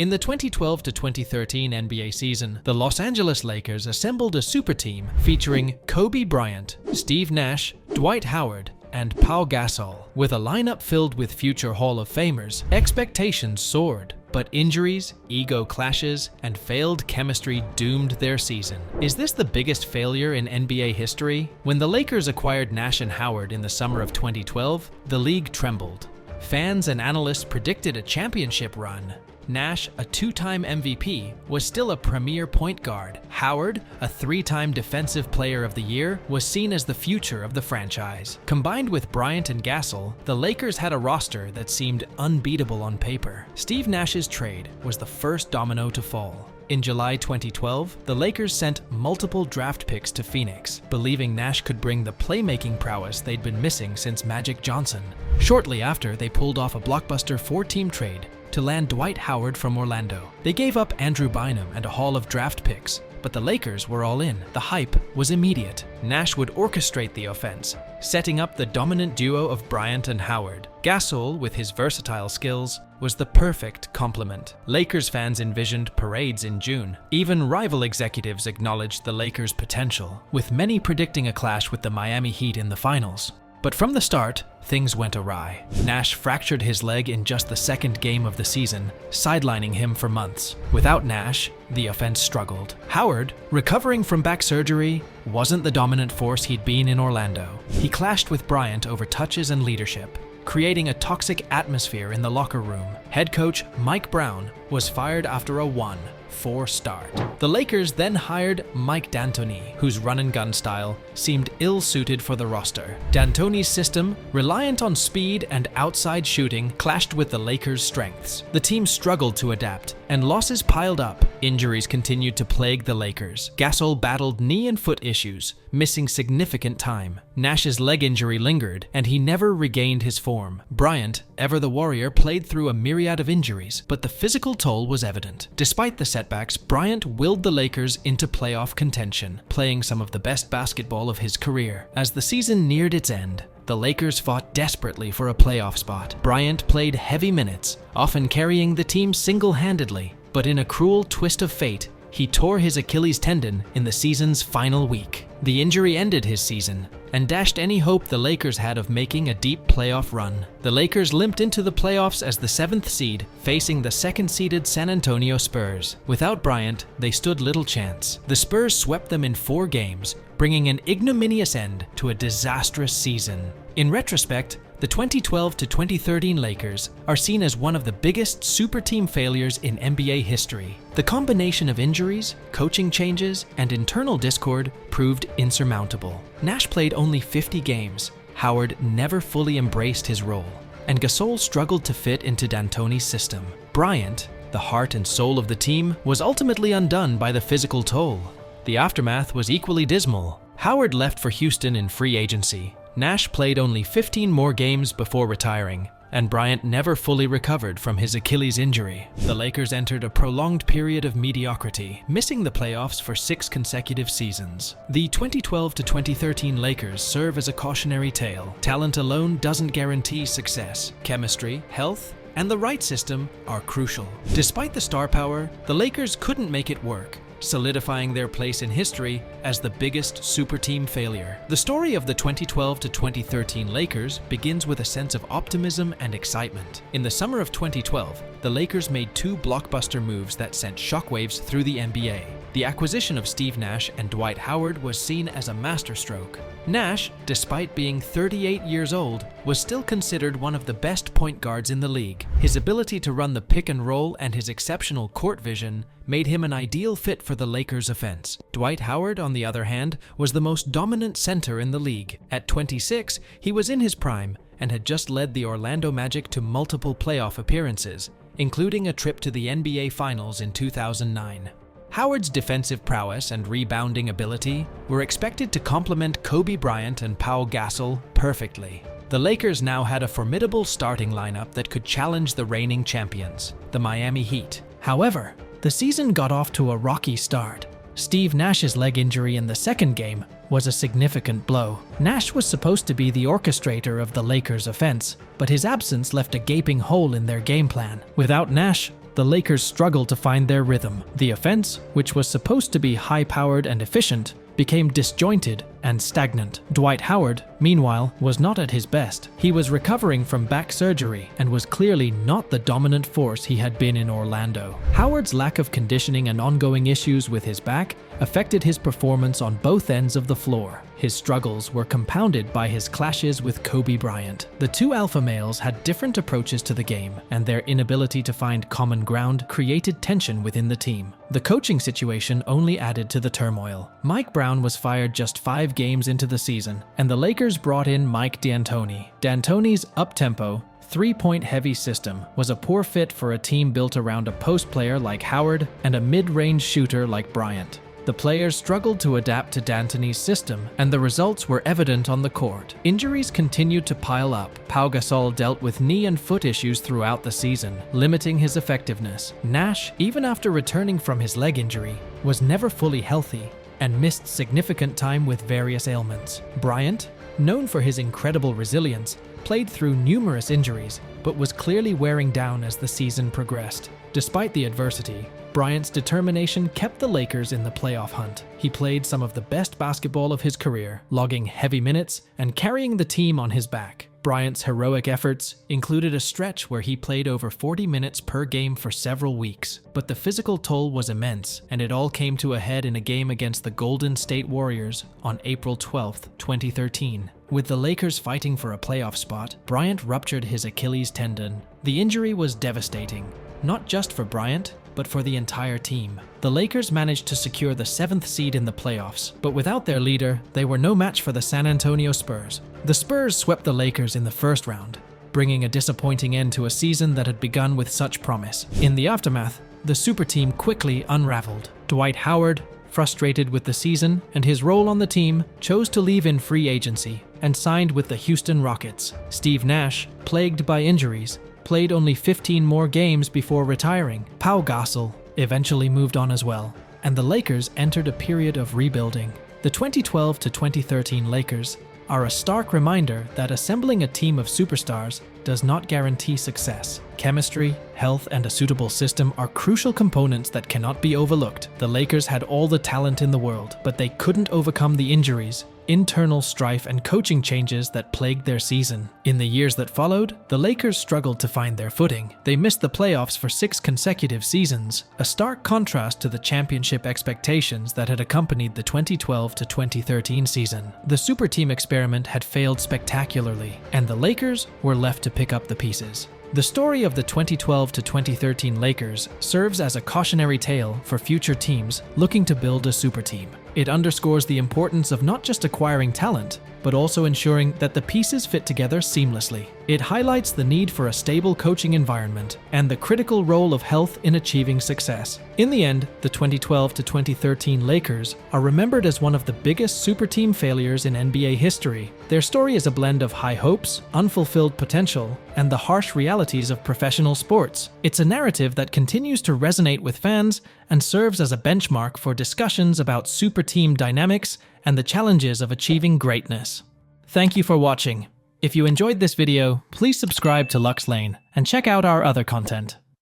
In the 2012 to 2013 NBA season, the Los Angeles Lakers assembled a super team featuring Kobe Bryant, Steve Nash, Dwight Howard, and Pau Gasol. With a lineup filled with future Hall of Famers, expectations soared. But injuries, ego clashes, and failed chemistry doomed their season. Is this the biggest failure in NBA history? When the Lakers acquired Nash and Howard in the summer of 2012, the league trembled. Fans and analysts predicted a championship run. Nash, a two-time MVP, was still a premier point guard. Howard, a three-time Defensive Player of the Year, was seen as the future of the franchise. Combined with Bryant and Gasol, the Lakers had a roster that seemed unbeatable on paper. Steve Nash's trade was the first domino to fall. In July 2012, the Lakers sent multiple draft picks to Phoenix, believing Nash could bring the playmaking prowess they'd been missing since Magic Johnson. Shortly after, they pulled off a blockbuster four-team trade to land Dwight Howard from Orlando. They gave up Andrew Bynum and a haul of draft picks, but the Lakers were all in. The hype was immediate. Nash would orchestrate the offense, setting up the dominant duo of Bryant and Howard. Gasol, with his versatile skills, was the perfect complement. Lakers fans envisioned parades in June. Even rival executives acknowledged the Lakers' potential, with many predicting a clash with the Miami Heat in the finals. But from the start, things went awry. Nash fractured his leg in just the second game of the season, sidelining him for months. Without Nash, the offense struggled. Howard, recovering from back surgery, wasn't the dominant force he'd been in Orlando. He clashed with Bryant over touches and leadership, creating a toxic atmosphere in the locker room. Head coach Mike Brown was fired after a 1-4 start. The Lakers then hired Mike D'Antoni, whose run-and-gun style seemed ill-suited for the roster. D'Antoni's system, reliant on speed and outside shooting, clashed with the Lakers' strengths. The team struggled to adapt, and losses piled up. Injuries continued to plague the Lakers. Gasol battled knee and foot issues, missing significant time. Nash's leg injury lingered, and he never regained his form. Bryant, ever the warrior, played through a myriad of injuries, but the physical toll was evident. Despite the setbacks, Bryant willed the Lakers into playoff contention, playing some of the best basketball of his career. As the season neared its end, the Lakers fought desperately for a playoff spot. Bryant played heavy minutes, often carrying the team single-handedly, but in a cruel twist of fate, he tore his Achilles tendon in the season's final week. The injury ended his season and dashed any hope the Lakers had of making a deep playoff run. The Lakers limped into the playoffs as the 7th seed, facing the second-seeded San Antonio Spurs. Without Bryant, they stood little chance. The Spurs swept them in 4 games, bringing an ignominious end to a disastrous season. In retrospect, the 2012 to 2013 Lakers are seen as one of the biggest super team failures in NBA history. The combination of injuries, coaching changes, and internal discord proved insurmountable. Nash played only 50 games. Howard never fully embraced his role, and Gasol struggled to fit into D'Antoni's system. Bryant, the heart and soul of the team, was ultimately undone by the physical toll. The aftermath was equally dismal. Howard left for Houston in free agency. Nash played only 15 more games before retiring, and Bryant never fully recovered from his Achilles injury. The Lakers entered a prolonged period of mediocrity, missing the playoffs for 6 consecutive seasons. The 2012 to 2013 Lakers serve as a cautionary tale. Talent alone doesn't guarantee success. Chemistry, health, and the right system are crucial. Despite the star power, the Lakers couldn't make it work, solidifying their place in history as the biggest super team failure. The story of the 2012 to 2013 Lakers begins with a sense of optimism and excitement. In the summer of 2012, the Lakers made 2 blockbuster moves that sent shockwaves through the NBA. The acquisition of Steve Nash and Dwight Howard was seen as a masterstroke. Nash, despite being 38 years old, was still considered one of the best point guards in the league. His ability to run the pick and roll and his exceptional court vision made him an ideal fit for the Lakers' offense. Dwight Howard, on the other hand, was the most dominant center in the league. At 26, he was in his prime and had just led the Orlando Magic to multiple playoff appearances, including a trip to the NBA Finals in 2009. Howard's defensive prowess and rebounding ability were expected to complement Kobe Bryant and Pau Gasol perfectly. The Lakers now had a formidable starting lineup that could challenge the reigning champions, the Miami Heat. However, the season got off to a rocky start. Steve Nash's leg injury in the second game was a significant blow. Nash was supposed to be the orchestrator of the Lakers' offense, but his absence left a gaping hole in their game plan. Without Nash, the Lakers struggled to find their rhythm. The offense, which was supposed to be high-powered and efficient, became disjointed and stagnant. Dwight Howard, meanwhile, was not at his best. He was recovering from back surgery and was clearly not the dominant force he had been in Orlando. Howard's lack of conditioning and ongoing issues with his back affected his performance on both ends of the floor. His struggles were compounded by his clashes with Kobe Bryant. The two alpha males had different approaches to the game, and their inability to find common ground created tension within the team. The coaching situation only added to the turmoil. Mike Brown was fired just 5 games into the season, and the Lakers brought in Mike D'Antoni. D'Antoni's up-tempo, 3-point heavy system was a poor fit for a team built around a post player like Howard and a mid-range shooter like Bryant. The players struggled to adapt to D'Antoni's system, and the results were evident on the court. Injuries continued to pile up. Pau Gasol dealt with knee and foot issues throughout the season, limiting his effectiveness. Nash, even after returning from his leg injury, was never fully healthy and missed significant time with various ailments. Bryant, known for his incredible resilience, played through numerous injuries, but was clearly wearing down as the season progressed. Despite the adversity, Bryant's determination kept the Lakers in the playoff hunt. He played some of the best basketball of his career, logging heavy minutes and carrying the team on his back. Bryant's heroic efforts included a stretch where he played over 40 minutes per game for several weeks. But the physical toll was immense, and it all came to a head in a game against the Golden State Warriors on April 12, 2013. With the Lakers fighting for a playoff spot, Bryant ruptured his Achilles tendon. The injury was devastating, not just for Bryant, but for the entire team. The Lakers managed to secure the 7th seed in the playoffs, but without their leader, they were no match for the San Antonio Spurs. The Spurs swept the Lakers in the first round, bringing a disappointing end to a season that had begun with such promise. In the aftermath, the Superteam quickly unraveled. Dwight Howard, frustrated with the season and his role on the team, chose to leave in free agency and signed with the Houston Rockets. Steve Nash, plagued by injuries, played only 15 more games before retiring. Pau Gasol eventually moved on as well, and the Lakers entered a period of rebuilding. The 2012 to 2013 Lakers are a stark reminder that assembling a team of superstars does not guarantee success. Chemistry, health, and a suitable system are crucial components that cannot be overlooked. The Lakers had all the talent in the world, but they couldn't overcome the injuries, internal strife, and coaching changes that plagued their season. In the years that followed, the Lakers struggled to find their footing. They missed the playoffs for 6 consecutive seasons, a stark contrast to the championship expectations that had accompanied the 2012 to 2013 season. The Superteam experiment had failed spectacularly, and the Lakers were left to pick up the pieces. The story of the 2012 to 2013 Lakers serves as a cautionary tale for future teams looking to build a super team. It underscores the importance of not just acquiring talent, but also ensuring that the pieces fit together seamlessly. It highlights the need for a stable coaching environment and the critical role of health in achieving success. In the end, the 2012 to 2013 Lakers are remembered as one of the biggest super team failures in NBA history. Their story is a blend of high hopes, unfulfilled potential, and the harsh realities of professional sports. It's a narrative that continues to resonate with fans and serves as a benchmark for discussions about super team dynamics and the challenges of achieving greatness. Thank you for watching. If you enjoyed this video, please subscribe to Lux Lane and check out our other content.